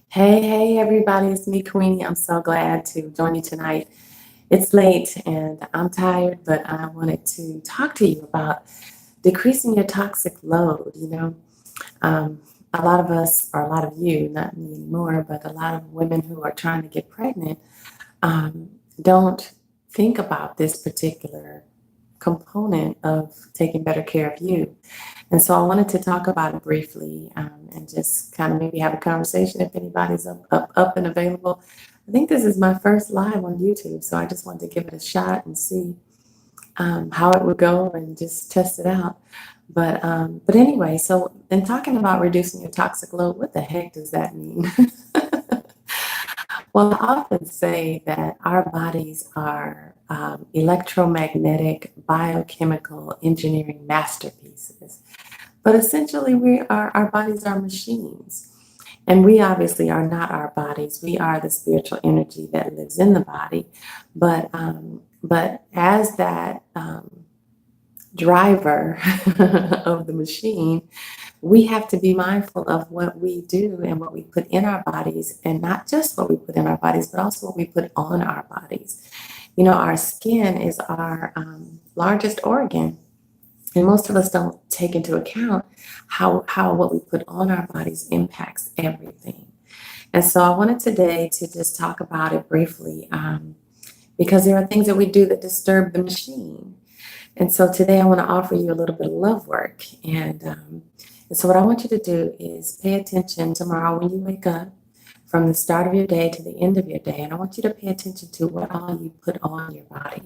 Hey, everybody, it's me, Queenie. I'm so glad to join you tonight. It's late and I'm tired, but I wanted to talk to you about decreasing your toxic load. Um, a lot of us, or a lot of you, not me anymore, but a lot of women who are trying to get pregnant um, don't think about this particular component of taking better care of you. And so I wanted to talk about it briefly and just kind of maybe have a conversation if anybody's up and available. I think this is my first live on YouTube, so I just wanted to give it a shot and see how it would go and just test it out. But anyway, so in talking about reducing your toxic load, what the heck does that mean? Well, I often say that our bodies are electromagnetic biochemical engineering masterpieces. But essentially, our bodies are machines. And we obviously are not our bodies. We are the spiritual energy that lives in the body. But as that driver of the machine, we have to be mindful of what we do and what we put in our bodies, and not just what we put in our bodies, but also what we put on our bodies. Our skin is our largest organ, and most of us don't take into account how what we put on our bodies impacts everything. And so I wanted today to just talk about it briefly because there are things that we do that disturb the machine. And so today I want to offer you a little bit of love work. And so what I want you to do is pay attention tomorrow when you wake up, from the start of your day to the end of your day. And I want you to pay attention to what all you put on your body.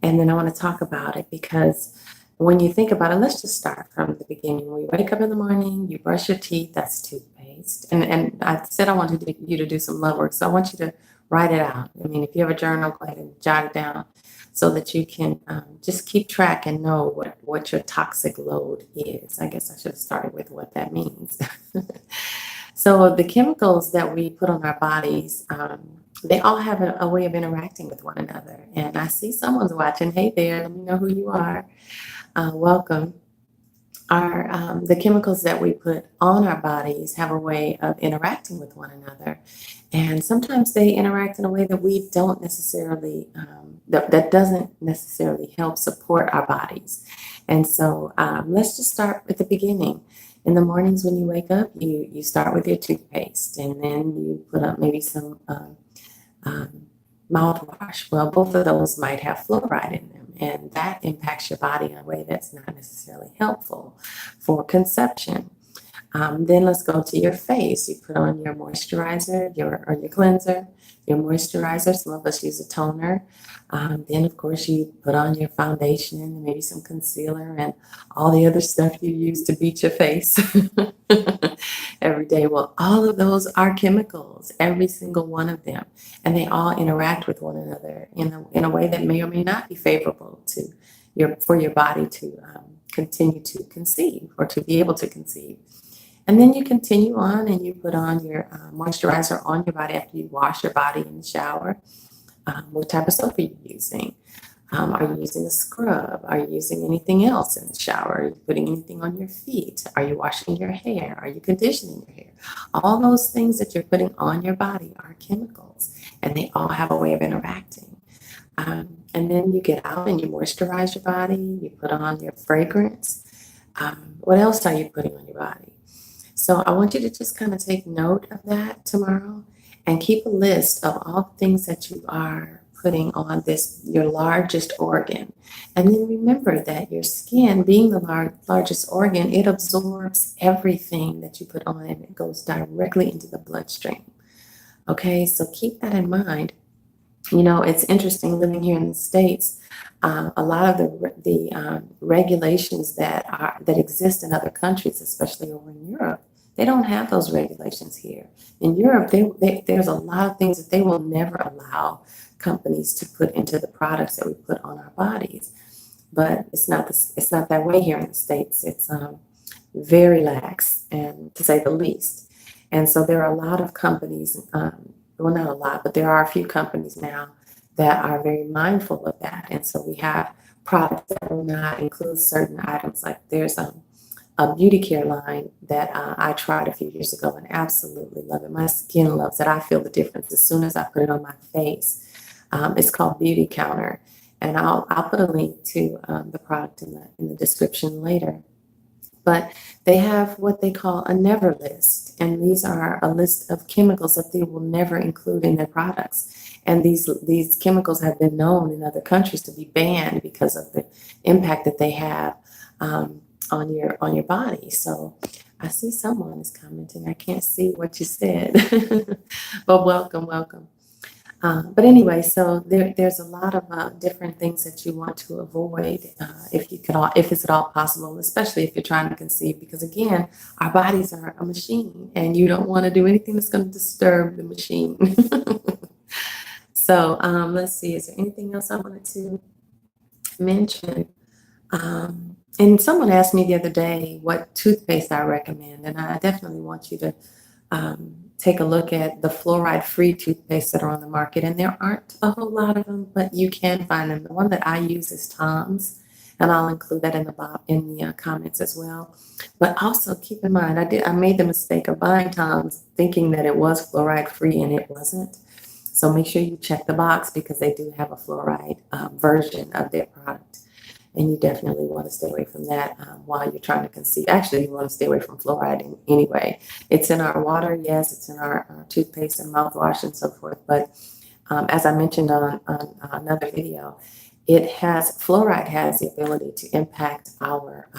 And then I want to talk about it because when you think about it, let's just start from the beginning. When you wake up in the morning, you brush your teeth, that's toothpaste. And I said I wanted you to do some love work, so I want you to write it out. I mean, if you have a journal, go ahead and jot it down so that you can just keep track and know what your toxic load is. I guess I should have started with what that means. So the chemicals that we put on our bodies, they all have a way of interacting with one another. And I see someone's watching. Hey there, let me know who you are. Welcome. The chemicals that we put on our bodies have a way of interacting with one another. And sometimes they interact in a way that we don't necessarily, that doesn't necessarily help support our bodies. And so let's just start at the beginning. In the mornings when you wake up, you start with your toothpaste, and then you put up maybe some um, mouthwash. Well, both of those might have fluoride in them, and that impacts your body in a way that's not necessarily helpful for conception. Then let's go to your face. You put on your moisturizer, your cleanser, your moisturizer. Some of us use a toner. Then, of course, you put on your foundation, maybe some concealer, and all the other stuff you use to beat your face every day. Well, all of those are chemicals, every single one of them, and they all interact with one another in a way that may or may not be favorable to for your body to continue to conceive or to be able to conceive. And then you continue on and you put on your moisturizer on your body after you wash your body in the shower. What type of soap are you using? Are you using a scrub? Are you using anything else in the shower? Are you putting anything on your feet? Are you washing your hair? Are you conditioning your hair? All those things that you're putting on your body are chemicals, and they all have a way of interacting. And then you get out and you moisturize your body. You put on your fragrance. What else are you putting on your body? So I want you to just kind of take note of that tomorrow and keep a list of all the things that you are putting on your largest organ. And then remember that your skin, being the largest organ, it absorbs everything that you put on and it goes directly into the bloodstream. Okay, so keep that in mind. It's interesting living here in the States. A lot of the regulations that exist in other countries, especially over in Europe, they don't have those regulations here. In Europe, there's a lot of things that they will never allow companies to put into the products that we put on our bodies. But it's not that way here in the States. It's very lax, and to say the least. And so there are a lot of companies, well, not a lot, but there are a few companies now that are very mindful of that. And so we have products that will not include certain items. Like there's a beauty care line that I tried a few years ago and absolutely love it. My skin loves it. I feel the difference as soon as I put it on my face. It's called Beauty Counter, and I'll put a link to the product in the description later. But they have what they call a never list, and these are a list of chemicals that they will never include in their products. And these chemicals have been known in other countries to be banned because of the impact that they have on your body. So I see someone is commenting. I can't see what you said, but welcome, welcome. But anyway, so there's a lot of different things that you want to avoid if it's at all possible, especially if you're trying to conceive, because again, our bodies are a machine and you don't want to do anything that's going to disturb the machine. So let's see, is there anything else I wanted to mention? And someone asked me the other day what toothpaste I recommend, and I definitely want you to take a look at the fluoride-free toothpaste that are on the market. And there aren't a whole lot of them, but you can find them. The one that I use is Tom's, and I'll include that in the comments as well. But also keep in mind, I made the mistake of buying Tom's thinking that it was fluoride-free, and it wasn't. So make sure you check the box because they do have a fluoride version of their product. And you definitely want to stay away from that while you're trying to conceive. Actually, you want to stay away from fluoride anyway. It's in our water, yes, it's in our toothpaste and mouthwash and so forth. But as I mentioned on another video, fluoride has the ability to impact our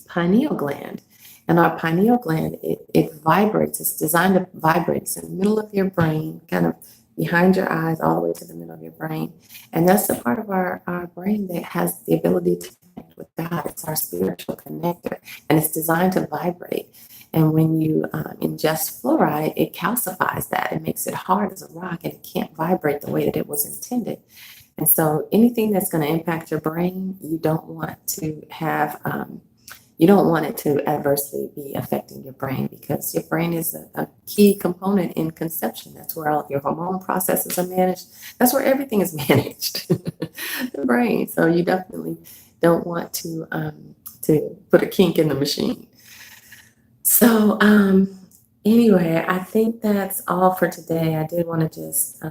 pineal gland. And our pineal gland, it vibrates. It's designed to vibrate. It's in the middle of your brain, kind of behind your eyes, all the way to the middle of your brain. And that's the part of our brain that has the ability to connect with God. It's our spiritual connector, and it's designed to vibrate. And when you ingest fluoride, it calcifies that. It makes it hard as a rock, and it can't vibrate the way that it was intended. And so anything that's going to impact your brain, you don't want to have you don't want it to adversely be affecting your brain, because your brain is a key component in conception. That's where all of your hormone processes are managed. That's where everything is managed, the brain. So you definitely don't want to put a kink in the machine. So anyway, I think that's all for today. I did want to just,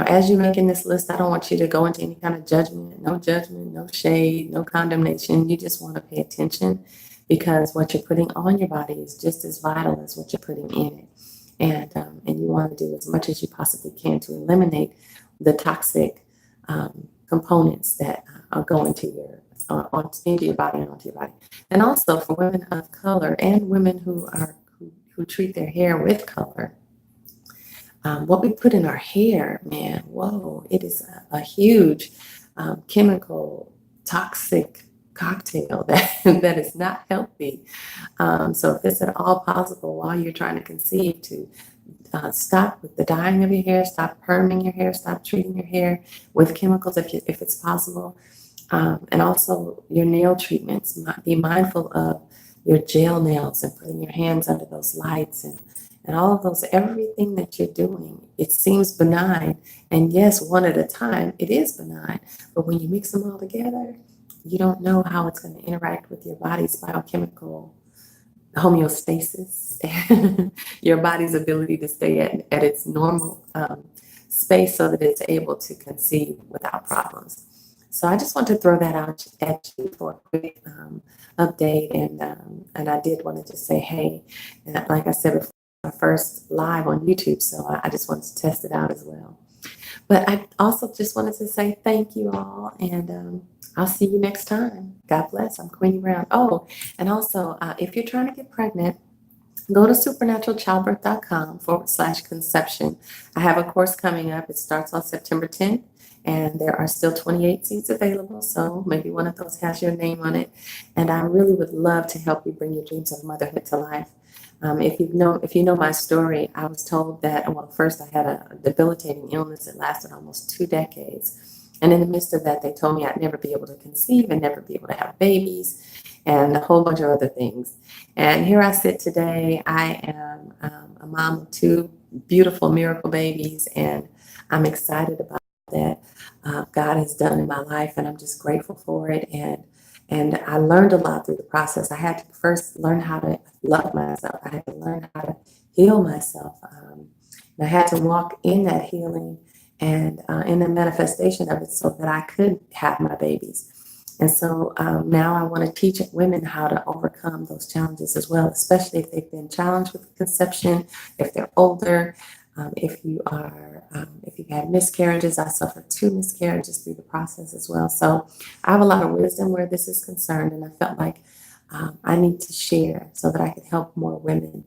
as you're making this list, I don't want you to go into any kind of judgment, no shade, no condemnation. You just want to pay attention, because what you're putting on your body is just as vital as what you're putting in it. And you want to do as much as you possibly can to eliminate the toxic components that are going to into your body and onto your body. And also for women of color and women who treat their hair with color, what we put in our hair, man, whoa, it is a huge chemical toxic cocktail that is not healthy. So if it's at all possible while you're trying to conceive, to stop with the dyeing of your hair, stop perming your hair, stop treating your hair with chemicals if it's possible. And also your nail treatments. Be mindful of your gel nails and putting your hands under those lights and all of those, everything that you're doing. It seems benign. And yes, one at a time, it is benign. But when you mix them all together, you don't know how it's going to interact with your body's biochemical homeostasis, your body's ability to stay at its normal space so that it's able to conceive without problems. So I just want to throw that out at you for a quick update, and I did want to just say, hey, and like I said before, my first live on YouTube, so I just wanted to test it out as well. But I also just wanted to say thank you all, and I'll see you next time. God bless. I'm Queenie Brown. Oh, and also, if you're trying to get pregnant, go to supernaturalchildbirth.com/conception. I have a course coming up. It starts on September 10th. And there are still 28 seats available, so maybe one of those has your name on it. And I really would love to help you bring your dreams of motherhood to life. If you know my story, I was told that, well, first I had a debilitating illness that lasted almost 2 decades. And in the midst of that, they told me I'd never be able to conceive and never be able to have babies and a whole bunch of other things. And here I sit today. I am a mom of 2 beautiful miracle babies, and I'm excited about that God has done in my life, and I'm just grateful for it. And And I learned a lot through the process. I had to first learn how to love myself. I had to learn how to heal myself. And I had to walk in that healing and in the manifestation of it so that I could have my babies. And so now I want to teach women how to overcome those challenges as well, especially if they've been challenged with conception, if they're older, if you've had miscarriages. I suffered 2 miscarriages through the process as well. So I have a lot of wisdom where this is concerned, and I felt like I need to share so that I can help more women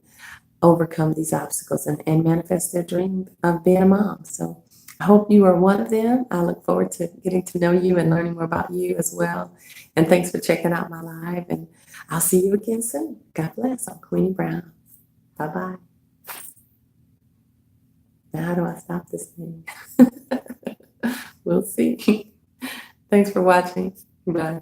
overcome these obstacles and manifest their dream of being a mom. So I hope you are one of them. I look forward to getting to know you and learning more about you as well. And thanks for checking out my live. And I'll see you again soon. God bless. I'm Queenie Brown. Bye-bye. Now, how do I stop this thing? We'll see. Thanks for watching. Bye.